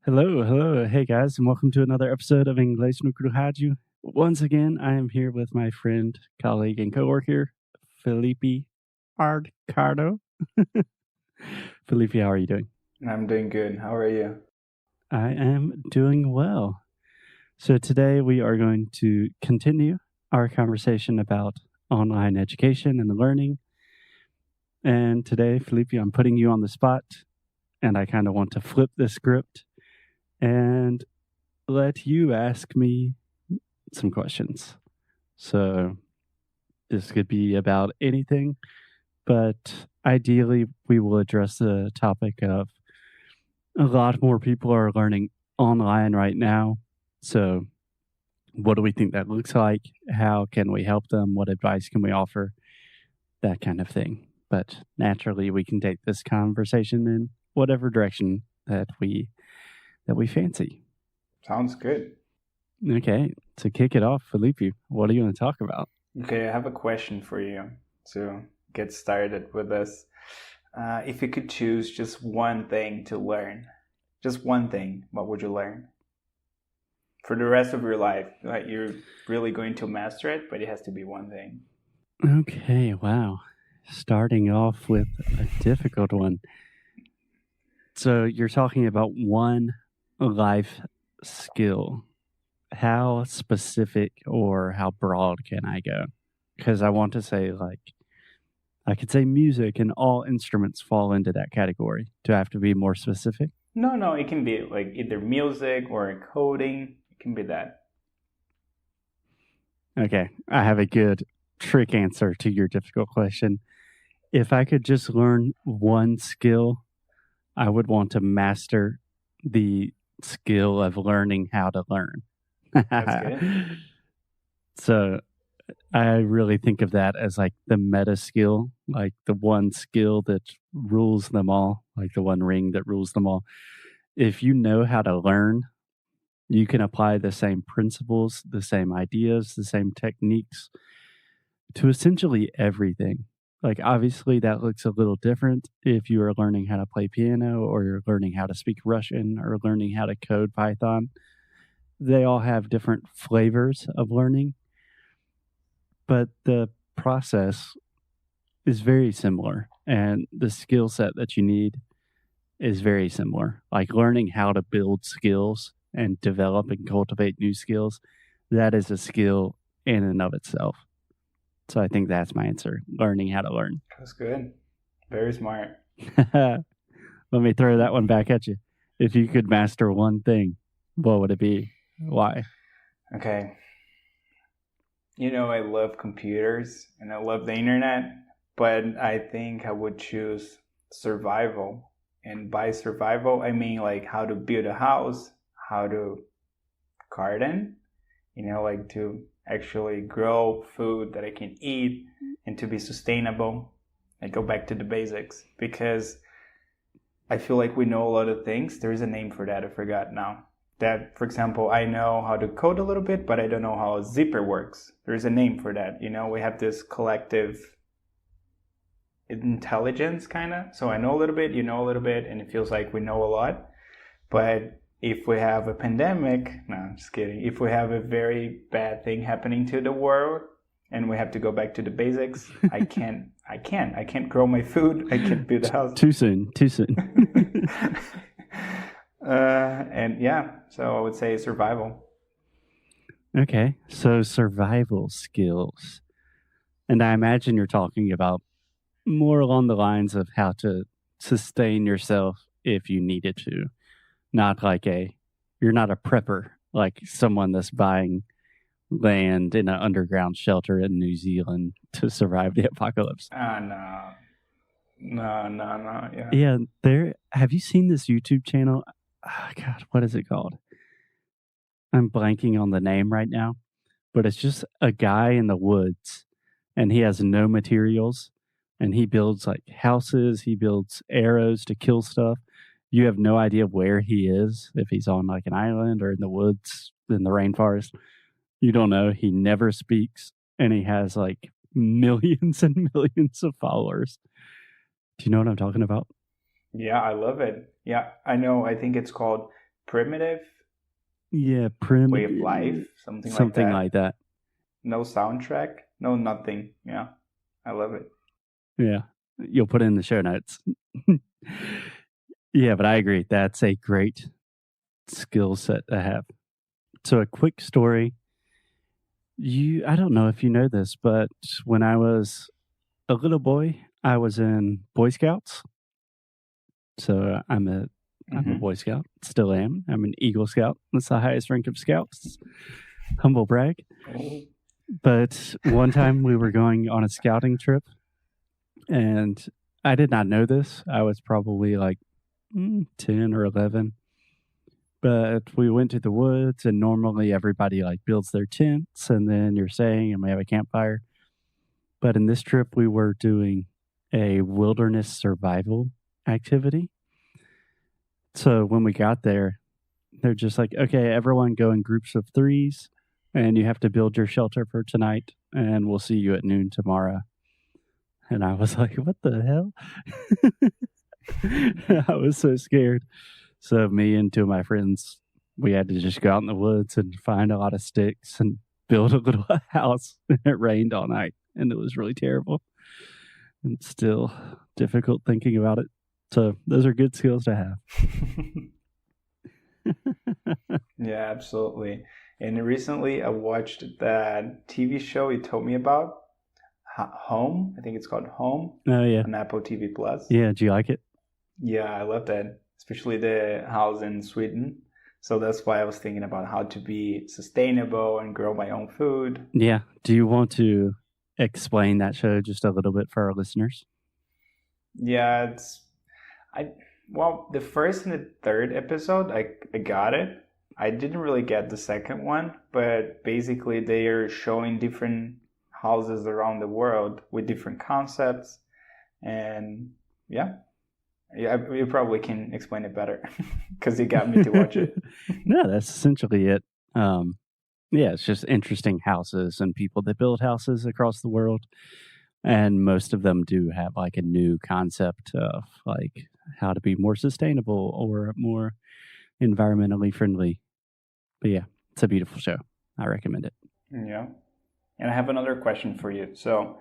Hello, hello. Hey guys, and welcome to another episode of Inglês no Cru Rádio. Once again, I am here with my friend, colleague, and coworker, Felipe Arcaro. Felipe, how are you doing? I'm doing good. How are you? I am doing well. So today we are going to continue our conversation about online education and learning. And today, Felipe, I'm putting you on the spot, and I kind of want to flip the script and let you ask me some questions. So this could be about anything, but ideally we will address the topic of a lot more people are learning online right now. So what do we think that looks like? How can we help them? What advice can we offer? That kind of thing. But naturally we can take this conversation in whatever direction that we fancy. Sounds good. Okay, to kick it off, Felipe, what are you going to talk about? Okay, I have a question for you to get started with this. If you could choose just one thing to learn, just one thing, what would you learn? For the rest of your life, like you're really going to master it, but it has to be one thing. Okay, wow. Starting off with a difficult one. So you're talking about one life skill. How specific or how broad can I go? Because I want to say, like, I could say music and all instruments fall into that category. Do I have to be more specific? No, it can be like either music or coding. It can be that. Okay, I have a good trick answer to your difficult question. If I could just learn one skill, I would want to master the skill of learning how to learn. That's good. So I really think of that as like the meta skill, like the one skill that rules them all, like the one ring that rules them all. If you know how to learn, you can apply the same principles, the same ideas, the same techniques to essentially everything. Like, obviously, that looks a little different if you are learning how to play piano or you're learning how to speak Russian or learning how to code Python. They all have different flavors of learning, but the process is very similar. And the skill set that you need is very similar. Like learning how to build skills and develop and cultivate new skills, that is a skill in and of itself. So I think that's my answer, learning how to learn. That's good. Very smart. Let me throw that one back at you. If you could master one thing, what would it be? Why? Okay. You know, I love computers and I love the internet, but I think I would choose survival. And by survival, I mean like how to build a house, how to garden, like to actually grow food that I can eat and to be sustainable. I go back to the basics because I feel like we know a lot of things. There is a name for that. I forgot now. That, for example, I know how to code a little bit, but I don't know how a zipper works. There's a name for that. We have this collective intelligence kind of. So I know a little bit, you know a little bit, and it feels like we know a lot. But if we have a pandemic, no, I'm just kidding. If we have a very bad thing happening to the world and we have to go back to the basics, I can't grow my food. I can't build a house. Too soon. And yeah, so I would say survival. Okay, so survival skills. And I imagine you're talking about more along the lines of how to sustain yourself if you needed to. Not like you're not a prepper, like someone that's buying land in an underground shelter in New Zealand to survive the apocalypse. No. Yeah. Yeah, have you seen this YouTube channel? Oh, God, what is it called? I'm blanking on the name right now, but it's just a guy in the woods and he has no materials and he builds like houses, he builds arrows to kill stuff. You have no idea where he is, if he's on like an island or in the woods in the rainforest. You don't know. He never speaks and he has like millions and millions of followers. Do you know what I'm talking about? Yeah, I love it. Yeah, I know. I think it's called primitive Yeah, way of life, something like something that. yeah, Way of life, something like something that. like that. No soundtrack, no nothing. Yeah, I love it. Yeah, you'll put it in the show notes. Yeah, but I agree. That's a great skill set to have. So, a quick story. I don't know if you know this, but when I was a little boy, I was in Boy Scouts. So I'm a Hmm. Boy Scout, still am. I'm an Eagle Scout. That's the highest rank of Scouts. Humble brag. Oh. But one time we were going on a scouting trip, and I did not know this. I was probably like 10 or 11. But we went to the woods, and normally everybody like builds their tents, and then you're staying, and we have a campfire. But in this trip, we were doing a wilderness survival activity. So when we got there, they're just like, okay, everyone go in groups of threes, and you have to build your shelter for tonight, and we'll see you at noon tomorrow. And I was like, what the hell? I was so scared. So me and two of my friends, we had to just go out in the woods and find a lot of sticks and build a little house. And it rained all night, and it was really terrible. And still difficult thinking about it. So those are good skills to have. Yeah, absolutely. And recently I watched that TV show you told me about, Home. I think it's called Home Oh yeah. on Apple TV Plus. Yeah, do you like it? Yeah, I love that, especially the house in Sweden. So that's why I was thinking about how to be sustainable and grow my own food. Yeah. Do you want to explain that show just a little bit for our listeners? Yeah, I well, the first and the third episode, I got it. I didn't really get the second one, but basically they are showing different houses around the world with different concepts, and yeah, you probably can explain it better because you got me to watch it. No, that's essentially it. Yeah, it's just interesting houses and people that build houses across the world. And most of them do have like a new concept of like how to be more sustainable or more environmentally friendly. But yeah, it's a beautiful show. I recommend it. Yeah, and I have another question for you. So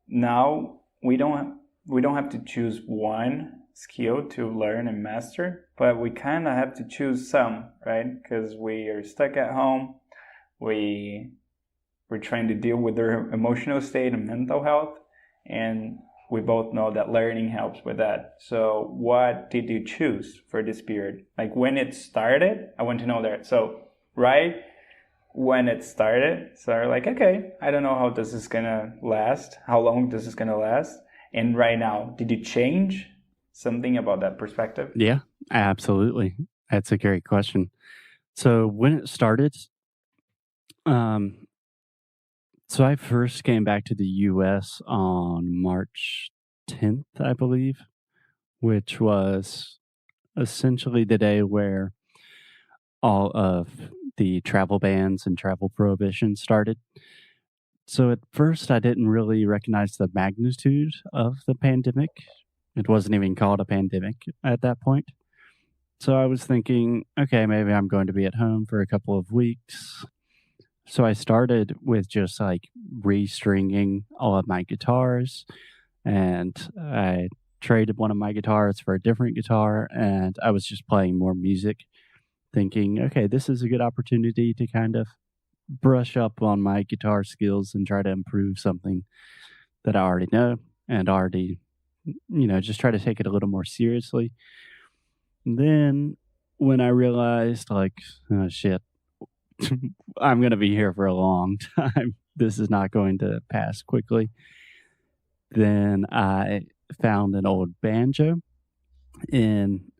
now we don't have to choose one skill to learn and master, but we kind of have to choose some, right? Because we are stuck at home. We're trying to deal with their emotional state and mental health, and we both know that learning helps with that. So what did you choose for this period? Like when it started, I want to know that. So right when it started, so I'm like, okay, I don't know how this is gonna last, how long this is gonna last. And right now, did you change something about that perspective? Yeah, absolutely. That's a great question. So when it started, um, so I first came back to the US on March 10th, I believe, which was essentially the day where all of the travel bans and travel prohibitions started. So at first, I didn't really recognize the magnitude of the pandemic. It wasn't even called a pandemic at that point. So I was thinking, okay, maybe I'm going to be at home for a couple of weeks. So I started with just like restringing all of my guitars, and I traded one of my guitars for a different guitar, and I was just playing more music, thinking, okay, this is a good opportunity to kind of brush up on my guitar skills and try to improve something that I already know and already, just try to take it a little more seriously. Then when I realized, like, oh shit, I'm going to be here for a long time, this is not going to pass quickly, then I found an old banjo in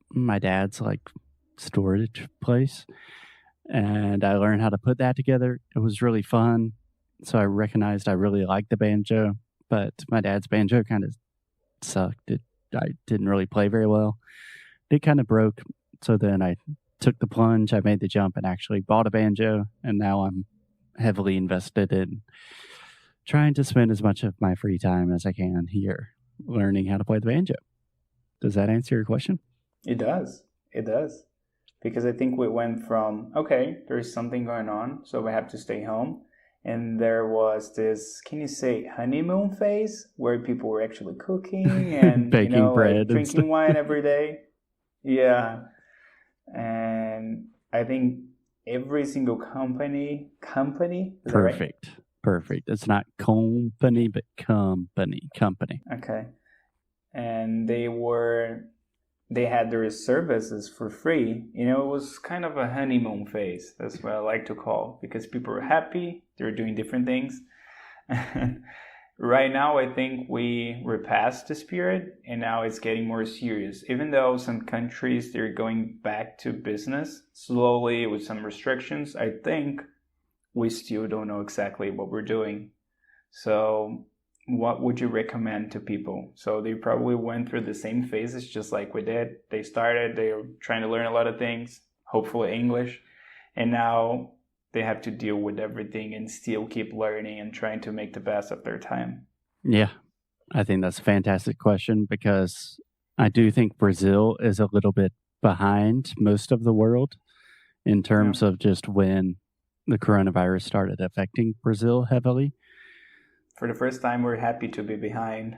my dad's like storage place, and I learned how to put that together. It was really fun. So I recognized I really liked the banjo, but my dad's banjo kind of sucked. I didn't really play very well. It kind of broke. So then I took the plunge. I made the jump and actually bought a banjo, and now I'm heavily invested in trying to spend as much of my free time as I can here learning how to play the banjo. Does that answer your question? It does. It does. because I think we went from, okay, there's something going on, so we have to stay home. And there was this, can you say, honeymoon phase where people were actually cooking and, Baking bread like and stuff. drinking wine every day. Yeah. And I think every single company, is that right? Perfect. It's not company, but company. Okay. And they had their services for free. It was kind of a honeymoon phase. That's what I like to call, because people were happy. They were doing different things. Right now, I think we're past this period, and now it's getting more serious. Even though some countries, they're going back to business slowly with some restrictions, I think we still don't know exactly what we're doing. So what would you recommend to people? So they probably went through the same phases just like we did. They were trying to learn a lot of things, hopefully English, and now they have to deal with everything and still keep learning and trying to make the best of their time. Yeah, I think that's a fantastic question, because I do think Brazil is a little bit behind most of the world in terms of just when the coronavirus started affecting Brazil heavily. For the first time, we're happy to be behind.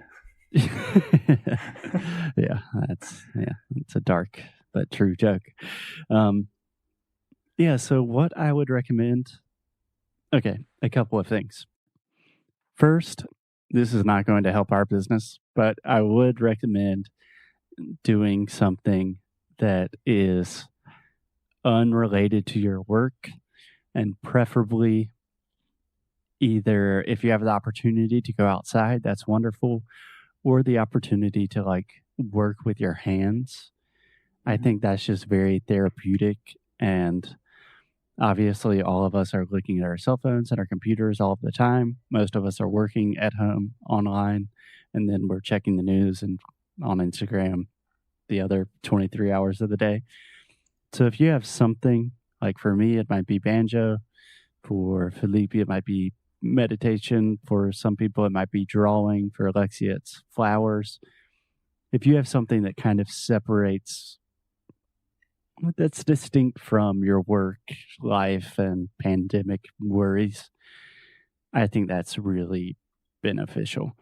Yeah, it's a dark but true joke. So what I would recommend, okay, a couple of things. First, this is not going to help our business, but I would recommend doing something that is unrelated to your work, and preferably either, if you have the opportunity to go outside, that's wonderful, or the opportunity to like work with your hands. I think that's just very therapeutic. And obviously, all of us are looking at our cell phones and our computers all of the time. Most of us are working at home online, and then we're checking the news and on Instagram the other 23 hours of the day. So if you have something, like for me, it might be banjo. For Felipe, it might be meditation. For some people, it might be drawing. For Alexia, it's flowers. If you have something that kind of separates, that's distinct from your work life and pandemic worries, I think that's really beneficial.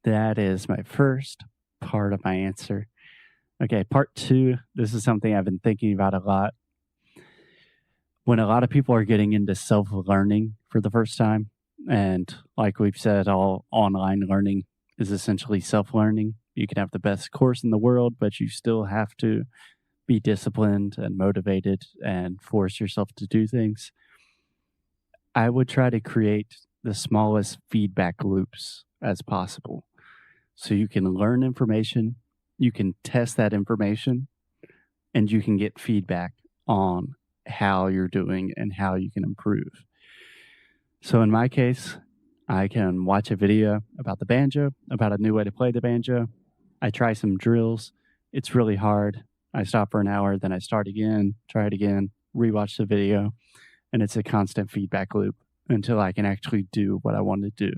That is my first part of my answer. Okay, part two. This is something I've been thinking about a lot. When a lot of people are getting into self-learning for the first time, and like we've said, all online learning is essentially self-learning. You can have the best course in the world, but you still have to be disciplined and motivated and force yourself to do things. I would try to create the smallest feedback loops as possible. So you can learn information, you can test that information, and you can get feedback on how you're doing and how you can improve. So in my case, I can watch a video about the banjo, about a new way to play the banjo. I try some drills. It's really hard. I stop for an hour, then I start again, try it again, rewatch the video, and it's a constant feedback loop until I can actually do what I want to do.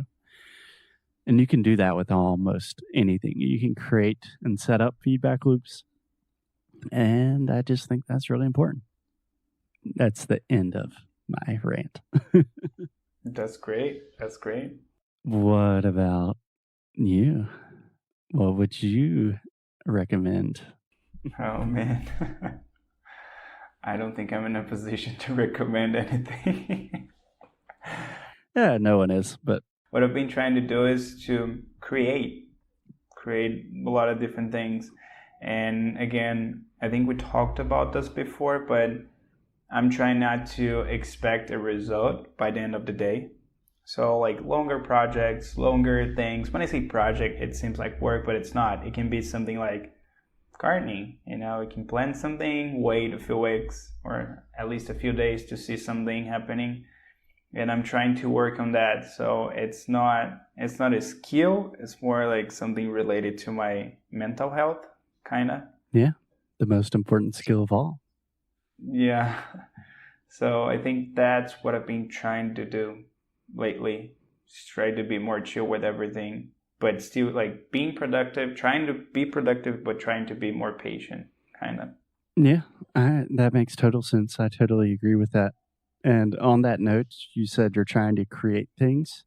And you can do that with almost anything. You can create and set up feedback loops. And I just think that's really important. That's the end of my rant. That's great. What about you? What would you recommend? Oh, man. I don't think I'm in a position to recommend anything. Yeah, no one is, but what I've been trying to do is to create a lot of different things. And again, I think we talked about this before, but I'm trying not to expect a result by the end of the day. So like longer projects, longer things. When I say project, it seems like work, but it's not. It can be something like gardening. You can plan something, wait a few weeks or at least a few days to see something happening. And I'm trying to work on that. So it's not a skill. It's more like something related to my mental health, kind of. Yeah, the most important skill of all. Yeah. So I think that's what I've been trying to do lately. Just try to be more chill with everything, but still like being productive, trying to be productive, but trying to be more patient, kind of. Yeah, that makes total sense. I totally agree with that. And on that note, you said you're trying to create things.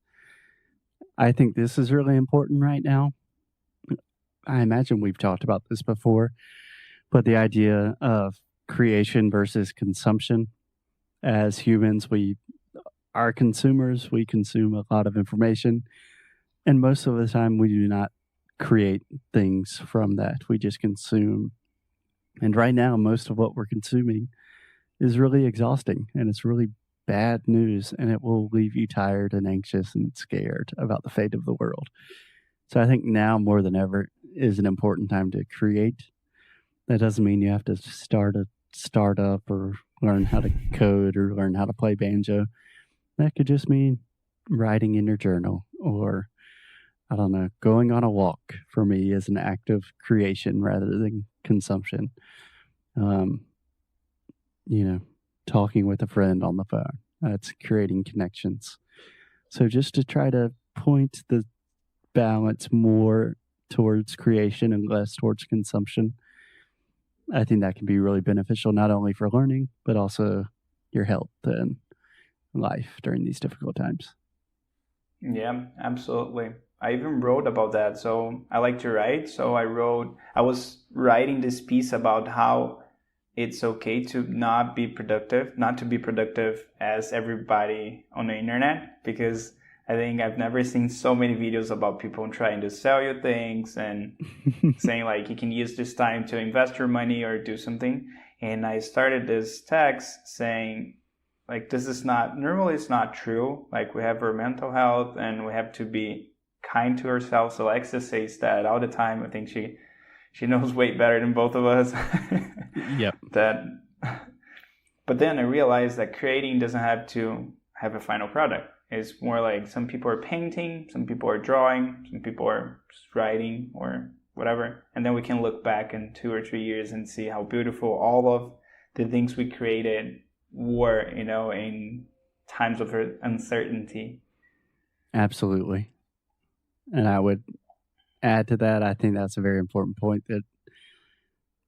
I think this is really important right now. I imagine we've talked about this before, but the idea of creation versus consumption. As humans, we are consumers, we consume a lot of information, and most of the time we do not create things from that. We just consume. And right now, most of what we're consuming is really exhausting and it's really bad news and it will leave you tired and anxious and scared about the fate of the world. So I think now more than ever is an important time to create. That doesn't mean you have to start a startup or learn how to code or learn how to play banjo. That could just mean writing in your journal or, I don't know, going on a walk for me is an act of creation rather than consumption. Um, you know, talking with a friend on the phone, that's creating connections. So just to try to point the balance more towards creation and less towards consumption, I think that can be really beneficial, not only for learning, but also your health and life during these difficult times. Yeah, absolutely. I even wrote about that. So I like to write. So I was writing this piece about how it's okay to not be productive, not to be productive as everybody on the internet, because I think I've never seen so many videos about people trying to sell you things and saying like you can use this time to invest your money or do something. And I started this text saying like this is not normally it's not true. Like we have our mental health and we have to be kind to ourselves. Alexa says that all the time. I think she knows way better than both of us. Yep. That but then I realized that creating doesn't have to have a final product. It's more like some people are painting, some people are drawing, some people are writing or whatever. And then we can look back in 2 or 3 years and see how beautiful all of the things we created were, in times of uncertainty. Absolutely. And I would add to that, I think that's a very important point that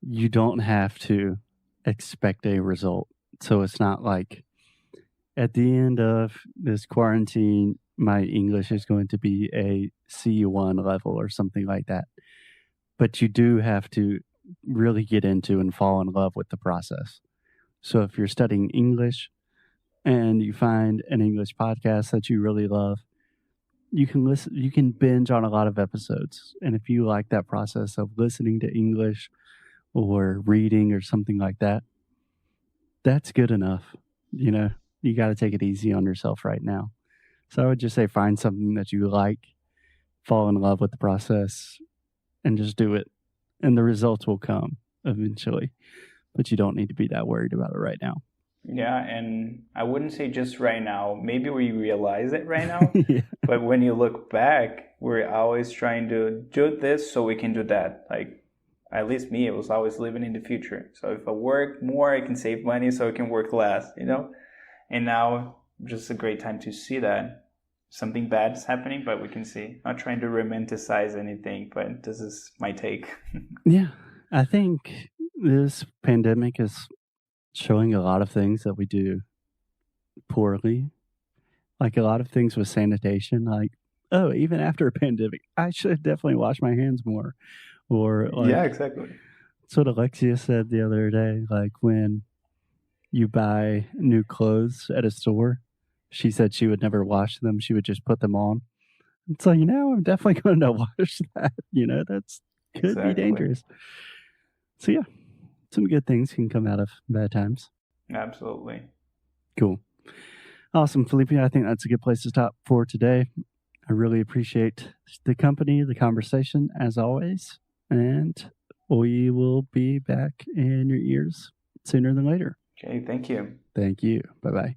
you don't have to expect a result. So it's not like at the end of this quarantine, my English is going to be a C1 level or something like that. But you do have to really get into and fall in love with the process. So if you're studying English and you find an English podcast that you really love, you can binge on a lot of episodes. And if you like that process of listening to English or reading or something like that, that's good enough. You got to take it easy on yourself right now. So I would just say find something that you like, fall in love with the process, and just do it. And the results will come eventually. But you don't need to be that worried about it right now. Yeah, and I wouldn't say just right now. Maybe we realize it right now. Yeah. But when you look back, we're always trying to do this so we can do that. Like, at least me, it was always living in the future. So if I work more, I can save money so I can work less, And now, just a great time to see that something bad is happening, but we can see. Not trying to romanticize anything, but this is my take. Yeah. I think this pandemic is showing a lot of things that we do poorly. Like a lot of things with sanitation, like, oh, even after a pandemic, I should definitely wash my hands more. Or Yeah, like, exactly. that's what Alexia said the other day, like when you buy new clothes at a store, she said she would never wash them. She would just put them on. And so, I'm definitely going to wash that. That's could be Exactly. dangerous. So, yeah, some good things can come out of bad times. Absolutely. Cool. Awesome, Felipe. I think that's a good place to stop for today. I really appreciate the company, the conversation, as always. And we will be back in your ears sooner than later. Okay, thank you. Thank you. Bye bye.